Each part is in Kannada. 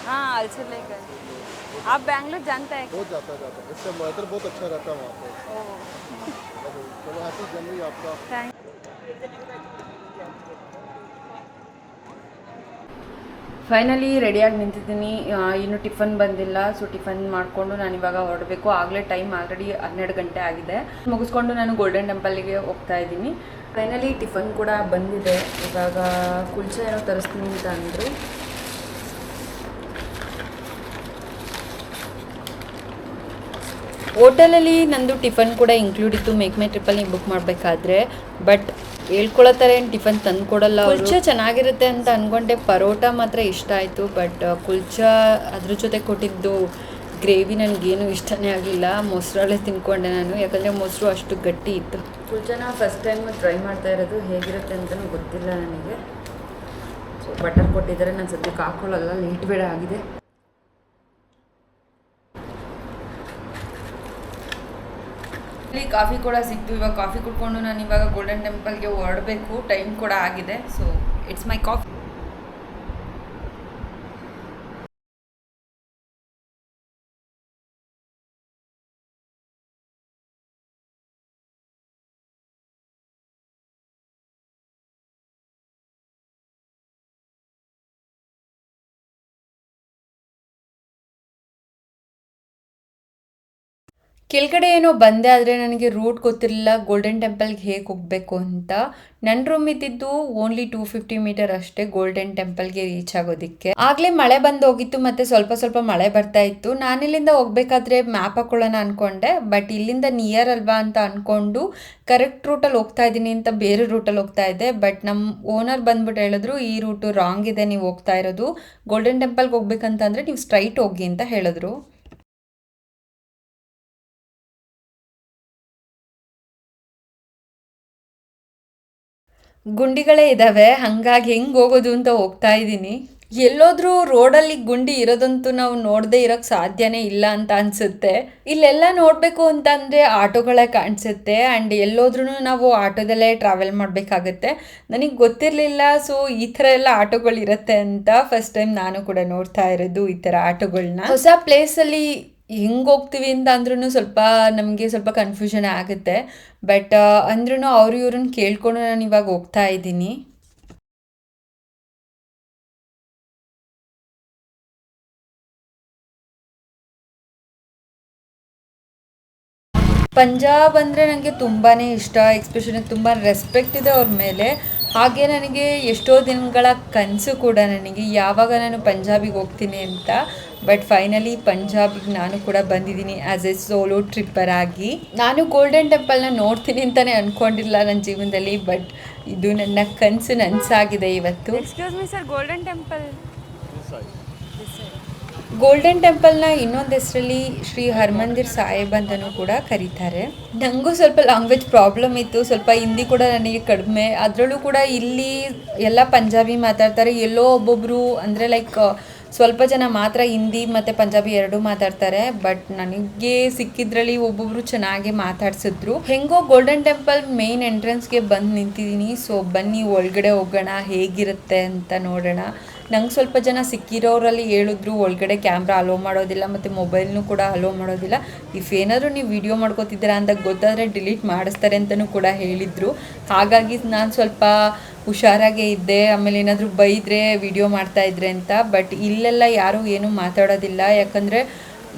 हाँ अल्सर लेकर। आप बैंगलोर जानते हैं? बहुत जाता है, इसका वेदर बहुत अच्छा रहता है वहाँ पे। चलो हैप्पी जनवरी आपका। थैंक। ಫೈನಲಿ ರೆಡಿಯಾಗಿ ನಿಂತಿದ್ದೀನಿ. ಇನ್ನು ಟಿಫನ್ ಬಂದಿಲ್ಲ, ಸೊ ಟಿಫನ್ ಮಾಡಿಕೊಂಡು ನಾನು ಇವಾಗ ಹೊರಡಬೇಕು. ಆಗಲೇ ಟೈಮ್ ಆಲ್ರೆಡಿ 12 ಗಂಟೆ ಆಗಿದೆ. ಮುಗಿಸ್ಕೊಂಡು ನಾನು ಗೋಲ್ಡನ್ ಟೆಂಪಲ್ಗೆ ಹೋಗ್ತಾ ಇದ್ದೀನಿ. ಫೈನಲಿ ಟಿಫನ್ ಕೂಡ ಬಂದಿದೆ. ಇವಾಗ ಕುಲ್ಚಾ ಏನೋ ತರಿಸ್ತೀನಿ ಅಂತ ಅಂದರು. ಹೋಟೆಲಲ್ಲಿ ನಂದು ಟಿಫನ್ ಕೂಡ ಇನ್ಕ್ಲೂಡ್ ಇತ್ತು ಮೇಕ್ ಮೈ ಟ್ರಿಪ್ಪಲ್ಲಿ ಬುಕ್ ಮಾಡಬೇಕಾದ್ರೆ. ಬಟ್ ಹೇಳ್ಕೊಳ್ಳೋ ಥರ ಏನು ಟಿಫನ್ ತಂದು ಕೊಡಲ್ಲ. ಕುಲ್ಚಾ ಚೆನ್ನಾಗಿರುತ್ತೆ ಅಂತ ಅಂದ್ಕೊಂಡೆ. ಪರೋಟ ಮಾತ್ರ ಇಷ್ಟ ಆಯಿತು, ಬಟ್ ಕುಲ್ಚಾ ಅದ್ರ ಜೊತೆ ಕೊಟ್ಟಿದ್ದು ಗ್ರೇವಿ ನನಗೇನು ಇಷ್ಟನೇ ಆಗಲಿಲ್ಲ. ಮೊಸರಲ್ಲೇ ತಿನ್ಕೊಂಡೆ ನಾನು, ಯಾಕಂದರೆ ಮೊಸರು ಅಷ್ಟು ಗಟ್ಟಿ ಇತ್ತು. ಕುಲ್ಚಾನ ಫಸ್ಟ್ ಟೈಮ್ ಟ್ರೈ ಮಾಡ್ತಾ ಇರೋದು, ಹೇಗಿರುತ್ತೆ ಅಂತಲೂ ಗೊತ್ತಿಲ್ಲ ನನಗೆ. ಸೊ ಬಟರ್ ಕೊಟ್ಟಿದ್ದಾರೆ, ನಾನು ಸದ್ಯಕ್ಕೆ ಹಾಕ್ಕೊಳ್ಳಲ್ಲ, ಲೇಟ್ ಬೇಡ ಆಗಿದೆ. ಕಾಫಿ ಕೂಡ ಸಿಕ್ತು. ಇವಾಗ ಕಾಫಿ ಕುಡ್ಕೊಂಡು ನಾನು ಇವಾಗ ಗೋಲ್ಡನ್ ಟೆಂಪಲ್ಗೆ ಹೊರಡಬೇಕು. ಟೈಮ್ ಕೂಡ ಆಗಿದೆ. So it's my coffee. ಕೆಳಗಡೆ ಏನೋ ಬಂದೆ, ಆದರೆ ನನಗೆ ರೂಟ್ ಗೊತ್ತಿರಲಿಲ್ಲ ಗೋಲ್ಡನ್ ಟೆಂಪಲ್ಗೆ ಹೇಗೆ ಹೋಗಬೇಕು ಅಂತ. ನನ್ನ ರೂಮ್ ಇದ್ದಿದ್ದು ಓನ್ಲಿ 250 ಮೀಟರ್ ಅಷ್ಟೇ ಗೋಲ್ಡನ್ ಟೆಂಪಲ್ಗೆ ರೀಚ್ ಆಗೋದಕ್ಕೆ. ಆಗಲೇ ಮಳೆ ಬಂದು ಹೋಗಿತ್ತು, ಮತ್ತು ಸ್ವಲ್ಪ ಸ್ವಲ್ಪ ಮಳೆ ಬರ್ತಾ ಇತ್ತು. ನಾನಿಲ್ಲಿಂದ ಹೋಗ್ಬೇಕಾದ್ರೆ ಮ್ಯಾಪ್ ಹಾಕೊಳ್ಳೋಣ ಅಂದ್ಕೊಂಡೆ, ಬಟ್ ಇಲ್ಲಿಂದ ನಿಯರ್ ಅಲ್ವಾ ಅಂತ ಅಂದ್ಕೊಂಡು ಕರೆಕ್ಟ್ ರೂಟಲ್ಲಿ ಹೋಗ್ತಾ ಇದ್ದೀನಿ ಅಂತ ಬೇರೆ ರೂಟಲ್ಲಿ ಹೋಗ್ತಾ ಇದ್ದೆ. ಬಟ್ ನಮ್ಮ ಓನರ್ ಬಂದ್ಬಿಟ್ಟು ಹೇಳಿದ್ರು, ಈ ರೂಟು ರಾಂಗ್ ಇದೆ, ನೀವು ಹೋಗ್ತಾ ಇರೋದು ಗೋಲ್ಡನ್ ಟೆಂಪಲ್ಗೆ ಹೋಗ್ಬೇಕಂತಂದರೆ ನೀವು ಸ್ಟ್ರೈಟ್ ಹೋಗಿ ಅಂತ ಹೇಳಿದ್ರು. ಗುಂಡಿಗಳೇ ಇದ್ದಾವೆ, ಹಾಗಾಗಿ ಹೆಂಗೆ ಹೋಗೋದು ಅಂತ ಹೋಗ್ತಾ ಇದ್ದೀನಿ. ಎಲ್ಲೋದ್ರೂ ರೋಡಲ್ಲಿ ಗುಂಡಿ ಇರೋದಂತೂ ನಾವು ನೋಡದೆ ಇರೋಕ್ಕೆ ಸಾಧ್ಯನೇ ಇಲ್ಲ ಅಂತ ಅನಿಸುತ್ತೆ. ಇಲ್ಲೆಲ್ಲ ನೋಡಬೇಕು ಅಂತಂದರೆ ಆಟೋಗಳೇ ಕಾಣಿಸುತ್ತೆ. ಆ್ಯಂಡ್ ಎಲ್ಲೋದ್ರೂ ನಾವು ಆಟೋದಲ್ಲೇ ಟ್ರಾವೆಲ್ ಮಾಡಬೇಕಾಗತ್ತೆ. ನನಗೆ ಗೊತ್ತಿರಲಿಲ್ಲ, ಸೊ ಈ ಥರ ಎಲ್ಲ ಆಟೋಗಳಿರುತ್ತೆ ಅಂತ ಫಸ್ಟ್ ಟೈಮ್ ನಾನು ಕೂಡ ನೋಡ್ತಾ ಇರೋದು ಈ ಥರ ಆಟೋಗಳನ್ನ. ಹೊಸ ಪ್ಲೇಸಲ್ಲಿ ಹೆಂಗೆ ಹೋಗ್ತೀವಿ ಅಂತ ಅಂದ್ರೂ ನಮಗೆ ಸ್ವಲ್ಪ ಕನ್ಫ್ಯೂಷನ್ ಆಗುತ್ತೆ. ಬಟ್ ಅಂದ್ರೂ ಅವರು ಇವ್ರನ್ನ ಕೇಳ್ಕೊಂಡು ನಾನು ಇವಾಗ ಹೋಗ್ತಾ ಇದ್ದೀನಿ. ಪಂಜಾಬ್ ಅಂದರೆ ನನಗೆ ತುಂಬಾ ಇಷ್ಟ. ಎಕ್ಸ್ಪೆಷಲಿ ತುಂಬ ರೆಸ್ಪೆಕ್ಟ್ ಇದೆ ಅವ್ರ ಮೇಲೆ. ಹಾಗೆ ನನಗೆ ಎಷ್ಟೋ ದಿನಗಳ ಕನಸು ಕೂಡ ನನಗೆ, ಯಾವಾಗ ನಾನು ಪಂಜಾಬಿಗೆ ಹೋಗ್ತೀನಿ ಅಂತ. ಬಟ್ ಫೈನಲಿ ಪಂಜಾಬಿಗೆ ನಾನು ಕೂಡ ಬಂದಿದ್ದೀನಿ ಆ್ಯಸ್ ಎ ಸೋಲೋ ಟ್ರಿಪ್ಪರ್ ಆಗಿ. ನಾನು ಗೋಲ್ಡನ್ ಟೆಂಪಲ್ನ ನೋಡ್ತೀನಿ ಅಂತಲೇ ಅಂದ್ಕೊಂಡಿಲ್ಲ ನನ್ನ ಜೀವನದಲ್ಲಿ, ಬಟ್ ಇದು ನನ್ನ ಕನಸು ನನಸಾಗಿದೆ ಇವತ್ತು. Excuse me sir, golden temple golden ಟೆಂಪಲ್ನ ಇನ್ನೊಂದು ಹೆಸರಲ್ಲಿ ಶ್ರೀ ಹರ್ಮಂದಿರ್ ಸಾಹೇಬ್ ಅಂತಲೂ ಕೂಡ ಕರೀತಾರೆ. ನನಗೂ ಸ್ವಲ್ಪ ಲ್ಯಾಂಗ್ವೇಜ್ ಪ್ರಾಬ್ಲಮ್ ಇತ್ತು, ಸ್ವಲ್ಪ ಹಿಂದಿ ಕೂಡ ನನಗೆ ಕಡಿಮೆ. ಅದರಲ್ಲೂ ಕೂಡ ಇಲ್ಲಿ ಎಲ್ಲ ಪಂಜಾಬಿ ಮಾತಾಡ್ತಾರೆ, ಎಲ್ಲೋ ಒಬ್ಬೊಬ್ಬರು ಅಂದರೆ ಲೈಕ್ ಸ್ವಲ್ಪ ಜನ ಮಾತ್ರ ಹಿಂದಿ ಮತ್ತು ಪಂಜಾಬಿ ಎರಡೂ ಮಾತಾಡ್ತಾರೆ. ಬಟ್ ನನಗೆ ಸಿಕ್ಕಿದ್ರಲ್ಲಿ ಒಬ್ಬೊಬ್ಬರು ಚೆನ್ನಾಗಿ ಮಾತಾಡ್ಸಿದ್ರು. ಹೆಂಗೋ ಗೋಲ್ಡನ್ ಟೆಂಪಲ್ ಮೇನ್ ಎಂಟ್ರೆನ್ಸ್ಗೆ ಬಂದು ನಿಂತಿದ್ದೀನಿ. ಸೊ ಬನ್ನಿ ಒಳಗಡೆ ಹೋಗೋಣ, ಹೇಗಿರುತ್ತೆ ಅಂತ ನೋಡೋಣ. ನಂಗೆ ಸ್ವಲ್ಪ ಜನ ಸಿಕ್ಕಿರೋರಲ್ಲಿ ಹೇಳಿದ್ರು ಒಳಗಡೆ ಕ್ಯಾಮ್ರಾ ಅಲೋ ಮಾಡೋದಿಲ್ಲ ಮತ್ತು ಮೊಬೈಲ್ನೂ ಕೂಡ ಅಲೋ ಮಾಡೋದಿಲ್ಲ. ಇಫ್ ಏನಾದರೂ ನೀವು ವಿಡಿಯೋ ಮಾಡ್ಕೋತಿದ್ದೀರಾ ಅಂತ ಗೊತ್ತಾದರೆ ಡಿಲೀಟ್ ಮಾಡಿಸ್ತಾರೆ ಅಂತಲೂ ಕೂಡ ಹೇಳಿದರು. ಹಾಗಾಗಿ ನಾನು ಸ್ವಲ್ಪ ಹುಷಾರಾಗೇ ಇದ್ದೆ. ಆಮೇಲೆ ಏನಾದರೂ ಬೈದರೆ ವಿಡಿಯೋ ಮಾಡ್ತಾಯಿದ್ರೆ ಅಂತ. ಬಟ್ ಇಲ್ಲೆಲ್ಲ ಯಾರೂ ಏನೂ ಮಾತಾಡೋದಿಲ್ಲ, ಯಾಕಂದರೆ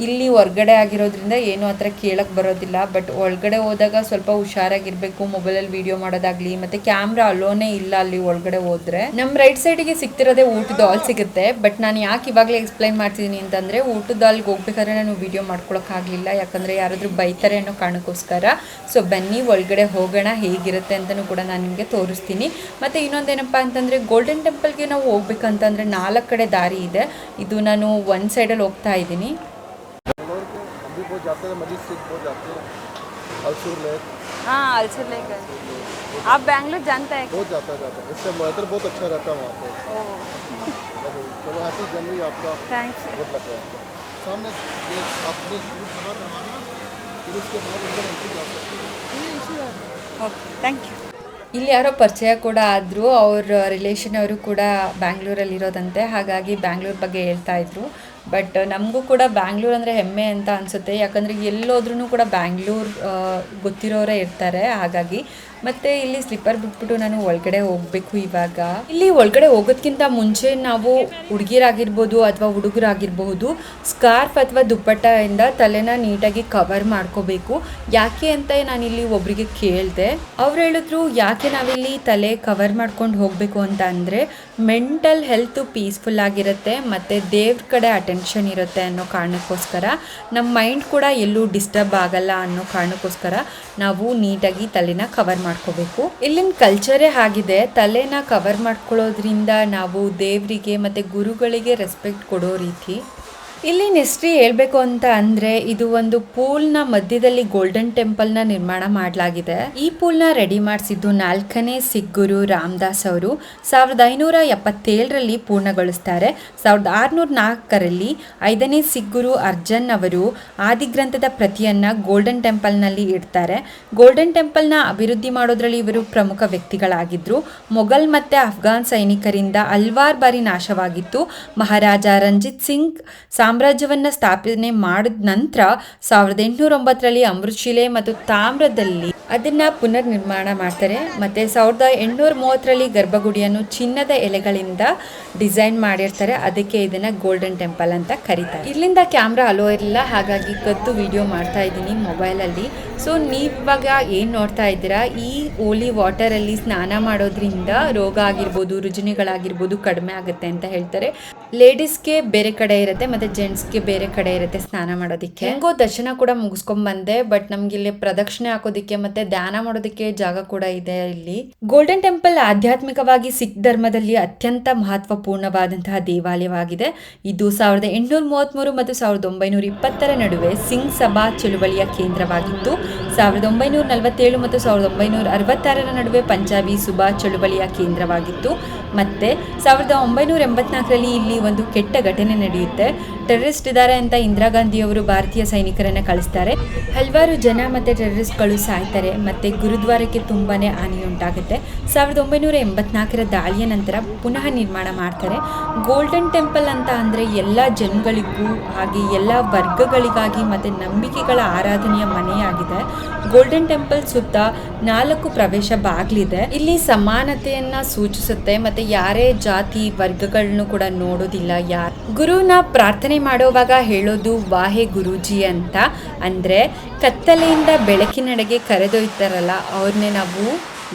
ಇಲ್ಲಿ ಹೊರ್ಗಡೆ ಆಗಿರೋದ್ರಿಂದ ಏನೂ ಆ ಥರ ಕೇಳಕ್ಕೆ ಬರೋದಿಲ್ಲ. ಬಟ್ ಒಳಗಡೆ ಹೋದಾಗ ಸ್ವಲ್ಪ ಹುಷಾರಾಗಿರಬೇಕು, ಮೊಬೈಲಲ್ಲಿ ವೀಡಿಯೋ ಮಾಡೋದಾಗಲಿ. ಮತ್ತು ಕ್ಯಾಮ್ರಾ ಅಲೋನೇ ಇಲ್ಲ ಅಲ್ಲಿ ಒಳಗಡೆ ಹೋದರೆ. ನಮ್ಮ ರೈಟ್ ಸೈಡಿಗೆ ಸಿಗ್ತಿರೋದೇ ಊಟದ ಹಾಲ್ ಸಿಗುತ್ತೆ. ಬಟ್ ನಾನು ಯಾಕೆ ಇವಾಗಲೇ ಎಕ್ಸ್ಪ್ಲೈನ್ ಮಾಡ್ತಿದ್ದೀನಿ ಅಂತಂದರೆ, ಊಟದ ಹಾಲ್ಗೆ ಹೋಗ್ಬೇಕಾದ್ರೆ ನಾನು ವೀಡಿಯೋ ಮಾಡ್ಕೊಳಕ್ಕಾಗಲಿಲ್ಲ, ಯಾಕಂದರೆ ಯಾರಾದರೂ ಬೈತಾರೆ ಅನ್ನೋ ಕಾರಣಕ್ಕೋಸ್ಕರ. ಸೊ ಬನ್ನಿ ಒಳಗಡೆ ಹೋಗೋಣ, ಹೇಗಿರುತ್ತೆ ಅಂತಲೂ ಕೂಡ ನಾನು ನಿಮಗೆ ತೋರಿಸ್ತೀನಿ. ಮತ್ತು ಇನ್ನೊಂದೇನಪ್ಪ ಅಂತಂದರೆ, ಗೋಲ್ಡನ್ ಟೆಂಪಲ್ಗೆ ನಾವು ಹೋಗ್ಬೇಕಂತಂದರೆ 4 ಕಡೆ ದಾರಿ ಇದೆ. ಇದು ನಾನು ಒಂದು ಸೈಡಲ್ಲಿ ಹೋಗ್ತಾ ಇದ್ದೀನಿ. बहुत जाते हैं, मजीद से बहुत जाते हैं, अल्सर लेक। हाँ अल्सर लेक है। आप बैंगलोर जानते हैं? बहुत जाता है, इसका वेदर बहुत अच्छा रहता है वहाँ पे। चलो हैप्पी जनवरी आपका। थैंक्स। बहुत लग रहा है सामने ये आपने खबर रखना, फिर उसके बाद अंदर एंट्री जा सकते हैं। Okay thank you. ಇಲ್ಲಿ ಯಾರೋ ಪರಿಚಯ ಕೂಡ ಆದರು, ಅವ್ರ ರಿಲೇಷನ್ ಅವರು ಕೂಡ ಬ್ಯಾಂಗ್ಳೂರಲ್ಲಿ ಇರೋದಂತೆ, ಹಾಗಾಗಿ ಬ್ಯಾಂಗ್ಳೂರ್ ಬಗ್ಗೆ ಹೇಳ್ತಾ ಇದ್ರು. ಬಟ್ ನಮಗೂ ಕೂಡ ಬ್ಯಾಂಗ್ಳೂರ್ ಅಂದರೆ ಹೆಮ್ಮೆ ಅಂತ ಅನಿಸುತ್ತೆ, ಯಾಕಂದರೆ ಎಲ್ಲೋದ್ರೂ ಕೂಡ ಬ್ಯಾಂಗ್ಳೂರ್ ಗೊತ್ತಿರೋರೇ ಇರ್ತಾರೆ. ಹಾಗಾಗಿ ಮತ್ತು ಇಲ್ಲಿ ಸ್ಲಿಪ್ಪರ್ ಬಿಟ್ಬಿಟ್ಟು ನಾನು ಒಳಗಡೆ ಹೋಗಬೇಕು. ಇವಾಗ ಇಲ್ಲಿ ಒಳಗಡೆ ಹೋಗೋದಕ್ಕಿಂತ ಮುಂಚೆ ನಾವು ಹುಡುಗಿರಾಗಿರ್ಬೋದು ಅಥವಾ ಹುಡುಗರಾಗಿರಬಹುದು ಸ್ಕಾರ್ಫ್ ಅಥವಾ ದುಪ್ಪಟ್ಟದಿಂದ ತಲೆನ ನೀಟಾಗಿ ಕವರ್ ಮಾಡ್ಕೋಬೇಕು. ಯಾಕೆ ಅಂತ ನಾನಿಲ್ಲಿ ಒಬ್ಬರಿಗೆ ಕೇಳಿದೆ. ಅವ್ರು ಹೇಳಿದ್ರು ಯಾಕೆ ನಾವಿಲ್ಲಿ ತಲೆ ಕವರ್ ಮಾಡ್ಕೊಂಡು ಹೋಗಬೇಕು ಅಂತ ಅಂದರೆ ಮೆಂಟಲ್ ಹೆಲ್ತು ಪೀಸ್ಫುಲ್ ಆಗಿರುತ್ತೆ ಮತ್ತು ದೇವ್ರ ಕಡೆ ಅಟೆನ್ಷನ್ ಇರುತ್ತೆ ಅನ್ನೋ ಕಾರಣಕ್ಕೋಸ್ಕರ, ನಮ್ಮ ಮೈಂಡ್ ಕೂಡ ಎಲ್ಲೂ ಡಿಸ್ಟರ್ಬ್ ಆಗಲ್ಲ ಅನ್ನೋ ಕಾರಣಕ್ಕೋಸ್ಕರ ನಾವು ನೀಟಾಗಿ ತಲೆನ ಕವರ್ ಮಾಡ್ಕೋಬೇಕು. ಇಲ್ಲಿನ ಕಲ್ಚರೇ ಆಗಿದೆ, ತಲೆನ ಕವರ್ ಮಾಡ್ಕೊಳ್ಳೋದ್ರಿಂದ ನಾವು ದೇವರಿಗೆ ಮತ್ತು ಗುರುಗಳಿಗೆ ರೆಸ್ಪೆಕ್ಟ್ ಕೊಡೋ ರೀತಿ. ಇಲ್ಲಿನ ಹಿಸ್ಟ್ರಿ ಹೇಳಬೇಕು ಅಂತ ಅಂದರೆ ಇದು ಒಂದು ಪೂಲ್ನ ಮಧ್ಯದಲ್ಲಿ ಗೋಲ್ಡನ್ ಟೆಂಪಲ್ನ ನಿರ್ಮಾಣ ಮಾಡಲಾಗಿದೆ. ಈ ಪೂಲ್ನ ರೆಡಿ ಮಾಡಿಸಿದ್ದು 4ನೇ ಸಿಖ್ ಗುರು ರಾಮದಾಸ್ ಅವರು 1577ರಲ್ಲಿ ಪೂರ್ಣಗೊಳಿಸ್ತಾರೆ. 1604ರಲ್ಲಿ 5ನೇ ಸಿಖ್ ಗುರು ಅರ್ಜನ್ ಅವರು ಆದಿಗ್ರಂಥದ ಪ್ರತಿಯನ್ನು ಗೋಲ್ಡನ್ ಟೆಂಪಲ್ನಲ್ಲಿ ಇಡ್ತಾರೆ. ಗೋಲ್ಡನ್ ಟೆಂಪಲ್ನ ಅಭಿವೃದ್ಧಿ ಮಾಡೋದ್ರಲ್ಲಿ ಇವರು ಪ್ರಮುಖ ವ್ಯಕ್ತಿಗಳಾಗಿದ್ದರು. ಮೊಘಲ್ ಮತ್ತು ಅಫ್ಘಾನ್ ಸೈನಿಕರಿಂದ ಹಲವಾರು ಬಾರಿ ನಾಶವಾಗಿತ್ತು. ಮಹಾರಾಜ ರಂಜಿತ್ ಸಿಂಗ್ ಸಾಮ್ರಾಜ್ಯವನ್ನು ಸ್ಥಾಪನೆ ಮಾಡಿದ ನಂತರ 1809ರಲ್ಲಿ ಅಮೃತಶಿಲೆ ಮತ್ತು ತಾಮ್ರದಲ್ಲಿ ಅದನ್ನು ಪುನರ್ ನಿರ್ಮಾಣ ಮಾಡ್ತಾರೆ. ಮತ್ತು 1830ರಲ್ಲಿ ಗರ್ಭಗುಡಿಯನ್ನು ಚಿನ್ನದ ಎಲೆಗಳಿಂದ ಡಿಸೈನ್ ಮಾಡಿರ್ತಾರೆ. ಅದಕ್ಕೆ ಇದನ್ನು ಗೋಲ್ಡನ್ ಟೆಂಪಲ್ ಅಂತ ಕರೀತಾರೆ. ಇಲ್ಲಿಂದ ಕ್ಯಾಮ್ರಾ ಅಲೋ ಇರಲಿಲ್ಲ, ಹಾಗಾಗಿ ಕದ್ದು ವಿಡಿಯೋ ಮಾಡ್ತಾ ಇದ್ದೀನಿ ಮೊಬೈಲಲ್ಲಿ. ಸೊ ನೀವಾಗ ಏನು ನೋಡ್ತಾ ಇದ್ದೀರಾ, ಈ ಓಲಿ ವಾಟರಲ್ಲಿ ಸ್ನಾನ ಮಾಡೋದ್ರಿಂದ ರೋಗ ಆಗಿರ್ಬೋದು, ರುಜಿನಗಳಾಗಿರ್ಬೋದು ಕಡಿಮೆ ಆಗುತ್ತೆ ಅಂತ ಹೇಳ್ತಾರೆ. ಲೇಡೀಸ್ಗೆ ಬೇರೆ ಕಡೆ ಇರುತ್ತೆ ಮತ್ತು ಜೆಂಟ್ಸ್ಗೆ ಬೇರೆ ಕಡೆ ಇರುತ್ತೆ ಸ್ನಾನ ಮಾಡೋದಕ್ಕೆ. ಹೆಂಗೋ ದರ್ಶನ ಕೂಡ ಮುಗಿಸ್ಕೊಂಡ್ ಬಂದೆ, ಬಟ್ ನಮ್ಗೆ ಇಲ್ಲಿ ಪ್ರದಕ್ಷಿಣೆ ಹಾಕೋದಿಕ್ಕೆ ಮತ್ತೆ ಧ್ಯಾನ ಮಾಡೋದಕ್ಕೆ ಜಾಗ ಕೂಡ ಇದೆ. ಇಲ್ಲಿ ಗೋಲ್ಡನ್ ಟೆಂಪಲ್ ಆಧ್ಯಾತ್ಮಿಕವಾಗಿ ಸಿಖ್ ಧರ್ಮದಲ್ಲಿ ಅತ್ಯಂತ ಮಹತ್ವಪೂರ್ಣವಾದಂತಹ ದೇವಾಲಯವಾಗಿದೆ. ಇದು 1833 ಮತ್ತು 1920ರ ನಡುವೆ ಸಿಂಗ್ ಸಭಾ ಚಳುವಳಿಯ ಕೇಂದ್ರವಾಗಿತ್ತು. 1947 ಮತ್ತು 1966ರ ನಡುವೆ ಪಂಜಾಬಿ ಸುಬಾ ಚಳುವಳಿಯ ಕೇಂದ್ರವಾಗಿತ್ತು. ಮತ್ತೆ 1984ರಲ್ಲಿ ಇಲ್ಲಿ ಒಂದು ಕೆಟ್ಟ ಘಟನೆ ನಡೆಯುತ್ತೆ. ಟೆರರಿಸ್ಟ್ ಇದ್ದಾರೆ ಅಂತ ಇಂದಿರಾ ಗಾಂಧಿಯವರು ಭಾರತೀಯ ಸೈನಿಕರನ್ನು ಕಳಿಸ್ತಾರೆ. ಹಲವಾರು ಜನ ಮತ್ತು ಟೆರರಿಸ್ಟ್ಗಳು ಸಾಯ್ತಾರೆ ಮತ್ತು ಗುರುದ್ವಾರಕ್ಕೆ ತುಂಬಾ ಹಾನಿ ಉಂಟಾಗುತ್ತೆ. 1984ರ ದಾಳಿಯ ನಂತರ ಪುನಃ ನಿರ್ಮಾಣ ಮಾಡ್ತಾರೆ. ಗೋಲ್ಡನ್ ಟೆಂಪಲ್ ಅಂತ ಅಂದರೆ ಎಲ್ಲ ಜನಗಳಿಗೂ ಹಾಗೆ ಎಲ್ಲ ವರ್ಗಗಳಿಗಾಗಿ ಮತ್ತು ನಂಬಿಕೆಗಳ ಆರಾಧನೆಯ ಮನೆಯಾಗಿದೆ. ಗೋಲ್ಡನ್ ಟೆಂಪಲ್ ಸುತ್ತ 4 ಪ್ರವೇಶ ಬಾಗಿಲಿದೆ. ಇಲ್ಲಿ ಸಮಾನತೆಯನ್ನು ಸೂಚಿಸುತ್ತೆ ಮತ್ತು ಯಾರೇ ಜಾತಿ ವರ್ಗಗಳನ್ನು ಕೂಡ ನೋಡೋದಿಲ್ಲ. ಗುರುನ ಪ್ರಾರ್ಥನೆ ಮಾಡೋವಾಗ ಹೇಳೋದು ವಾಹೆ ಗುರೂಜಿ ಅಂತ, ಅಂದರೆ ಕತ್ತಲೆಯಿಂದ ಬೆಳಕಿನೆಡೆಗೆ ಕರೆದೊಯ್ತಾರಲ್ಲ ಅವ್ರನ್ನೇ ನಾವು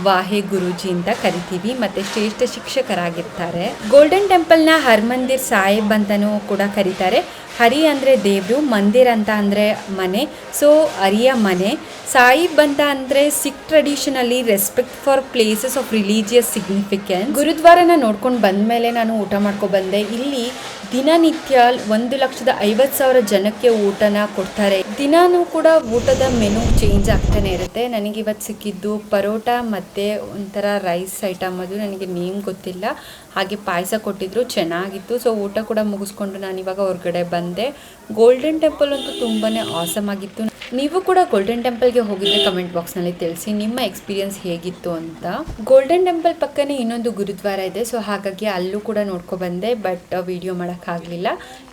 ವಾಹೆ ಗುರೂಜಿ ಅಂತ ಕರಿತೀವಿ. ಮತ್ತು ಶ್ರೇಷ್ಠ ಶಿಕ್ಷಕರಾಗಿರ್ತಾರೆ. ಗೋಲ್ಡನ್ ಟೆಂಪಲ್ನ ಹರ್ಮಂದಿರ್ ಸಾಹಿಬ್ ಅಂತಲೂ ಕೂಡ ಕರೀತಾರೆ. ಹರಿ ಅಂದರೆ ದೇವರು, ಮಂದಿರ್ ಅಂತ ಅಂದರೆ ಮನೆ, ಸೊ ಹರಿಯ ಮನೆ. ಸಾಹಿಬ್ ಅಂತ ಅಂದರೆ ಸಿಖ್ ಟ್ರೆಡಿಷನಲ್ಲಿ respect for places of religious significance. ಗುರುದ್ವಾರನ ನೋಡ್ಕೊಂಡು ಬಂದಮೇಲೆ ನಾನು ಊಟ ಮಾಡ್ಕೊಂಡು ಬಂದೆ. ಇಲ್ಲಿ ದಿನನಿತ್ಯ 1,50,000 ಜನಕ್ಕೆ ಊಟನ ಕೊಡ್ತಾರೆ. ದಿನಾನೂ ಕೂಡ ಊಟದ ಮೆನು ಚೇಂಜ್ ಆಗ್ತಾನೆ ಇರುತ್ತೆ. ನನಗೆ ಇವತ್ತು ಸಿಕ್ಕಿದ್ದು ಪರೋಟ ಮತ್ತು ಒಂಥರ ರೈಸ್ ಐಟಮ್, ಅದು ನನಗೆ ನೇಮ್ ಗೊತ್ತಿಲ್ಲ. ಹಾಗೆ ಪಾಯಸ ಕೊಟ್ಟಿದ್ರು, ಚೆನ್ನಾಗಿತ್ತು. ಸೊ ಊಟ ಕೂಡ ಮುಗಿಸ್ಕೊಂಡು ನಾನು ಇವಾಗ ಹೊರಗಡೆ ಬಂದೆ. ಗೋಲ್ಡನ್ ಟೆಂಪಲ್ ಅಂತೂ ತುಂಬಾ ಆಸಮ್ ಆಗಿತ್ತು. ನೀವು ಕೂಡ ಗೋಲ್ಡನ್ ಟೆಂಪಲ್ಗೆ ಹೋಗಿದ್ರೆ ಕಮೆಂಟ್ ಬಾಕ್ಸ್ನಲ್ಲಿ ತಿಳಿಸಿ ನಿಮ್ಮ ಎಕ್ಸ್ಪೀರಿಯನ್ಸ್ ಹೇಗಿತ್ತು ಅಂತ. ಗೋಲ್ಡನ್ ಟೆಂಪಲ್ ಪಕ್ಕನೇ ಇನ್ನೊಂದು ಗುರುದ್ವಾರ ಇದೆ, ಸೊ ಹಾಗಾಗಿ ಅಲ್ಲೂ ಕೂಡ ನೋಡ್ಕೊಬಂದೆ, ಬಟ್ ವಿಡಿಯೋ ಮಾಡೋಕ್ಕಾಗಲಿಲ್ಲ.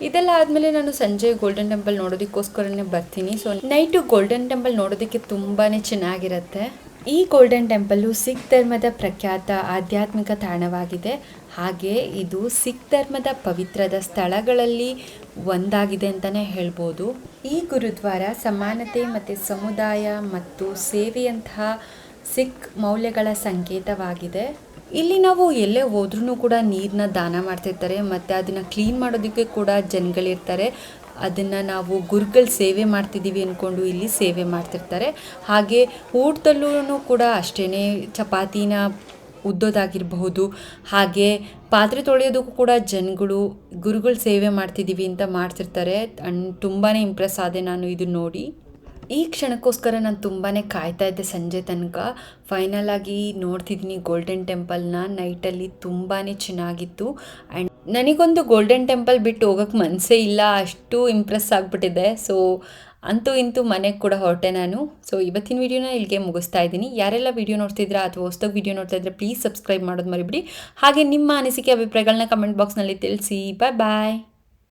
ಇದೆಲ್ಲ ಆದಮೇಲೆ ನಾನು ಸಂಜೆ ಗೋಲ್ಡನ್ ಟೆಂಪಲ್ ನೋಡೋದಕ್ಕೋಸ್ಕರನೇ ಬರ್ತೀನಿ. ಸೊ ನೈಟು ಗೋಲ್ಡನ್ ಟೆಂಪಲ್ ನೋಡೋದಕ್ಕೆ ತುಂಬಾ ಚೆನ್ನಾಗಿರುತ್ತೆ. ಈ ಗೋಲ್ಡನ್ ಟೆಂಪಲ್ಲು ಸಿಖ್ ಧರ್ಮದ ಪ್ರಖ್ಯಾತ ಆಧ್ಯಾತ್ಮಿಕ ತಾಣವಾಗಿದೆ. ಹಾಗೆ ಇದು ಸಿಖ್ ಧರ್ಮದ ಪವಿತ್ರದ ಸ್ಥಳಗಳಲ್ಲಿ ಒಂದಾಗಿದೆ ಅಂತಲೇ ಹೇಳ್ಬೋದು. ಈ ಗುರುದ್ವಾರ ಸಮಾನತೆ ಮತ್ತು ಸಮುದಾಯ ಮತ್ತು ಸೇವೆಯಂತಹ ಸಿಖ್ ಮೌಲ್ಯಗಳ ಸಂಕೇತವಾಗಿದೆ. ಇಲ್ಲಿ ನಾವು ಎಲ್ಲೇ ಹೋದ್ರೂ ಕೂಡ ನೀರನ್ನ ದಾನ ಮಾಡ್ತಿರ್ತಾರೆ ಮತ್ತು ಅದನ್ನು ಕ್ಲೀನ್ ಮಾಡೋದಕ್ಕೆ ಕೂಡ ಜನಗಳಿರ್ತಾರೆ. ಅದನ್ನು ನಾವು ಗುರುಗಳು ಸೇವೆ ಮಾಡ್ತಿದ್ದೀವಿ ಅಂದ್ಕೊಂಡು ಇಲ್ಲಿ ಸೇವೆ ಮಾಡ್ತಿರ್ತಾರೆ. ಹಾಗೆ ಊಟದಲ್ಲೂ ಕೂಡ ಅಷ್ಟೇ, ಚಪಾತಿನ ಉದ್ದೋದಾಗಿರಬಹುದು, ಹಾಗೆ ಪಾತ್ರೆ ತೊಳೆಯೋದಕ್ಕೂ ಕೂಡ ಜನಗಳು ಗುರುಗಳು ಸೇವೆ ಮಾಡ್ತಿದ್ದೀವಿ ಅಂತ ಮಾಡ್ತಿರ್ತಾರೆ. ತುಂಬಾ ಇಂಪ್ರೆಸ್ ಆದೆ ನಾನು ಇದು ನೋಡಿ. ಈ ಕ್ಷಣಕ್ಕೋಸ್ಕರ ನಾನು ತುಂಬಾ ಕಾಯ್ತಾ ಇದ್ದೆ ಸಂಜೆ ತನಕ. ಫೈನಲ್ ಆಗಿ ನೋಡ್ತಿದ್ದೀನಿ ಗೋಲ್ಡನ್ ಟೆಂಪಲ್ನ. ನೈಟಲ್ಲಿ ತುಂಬಾ ಚೆನ್ನಾಗಿತ್ತು. ಆ್ಯಂಡ್ ನನಗೊಂದು ಗೋಲ್ಡನ್ ಟೆಂಪಲ್ ಬಿಟ್ಟು ಹೋಗೋಕ್ಕೆ ಮನಸ್ಸೇ ಇಲ್ಲ, ಅಷ್ಟು ಇಂಪ್ರೆಸ್ ಆಗಿಬಿಟ್ಟಿದೆ. ಸೊ ಅಂತೂ ಇಂತೂ ಮನೆಗೆ ಕೂಡ ಹೊರಟೆ ನಾನು. ಸೊ ಇವತ್ತಿನ ವೀಡಿಯೋನ ಇಲ್ಲಿಗೆ ಮುಗಿಸ್ತಾ ಇದ್ದೀನಿ. ಯಾರೆಲ್ಲ ವೀಡಿಯೋ ನೋಡ್ತಿದ್ರಾ ಅಥವಾ ಹೊಸದಾಗಿ ವೀಡಿಯೋ ನೋಡ್ತಾ ಇದ್ರೆ ಪ್ಲೀಸ್ ಸಬ್ಸ್ಕ್ರೈಬ್ ಮಾಡೋದು ಮರಿಬಿಡಿ. ಹಾಗೆ ನಿಮ್ಮ ಅನಿಸಿಕೆ ಅಭಿಪ್ರಾಯಗಳನ್ನ ಕಮೆಂಟ್ ಬಾಕ್ಸ್ನಲ್ಲಿ ತಿಳಿಸಿ. ಬಾಯ್ ಬಾಯ್.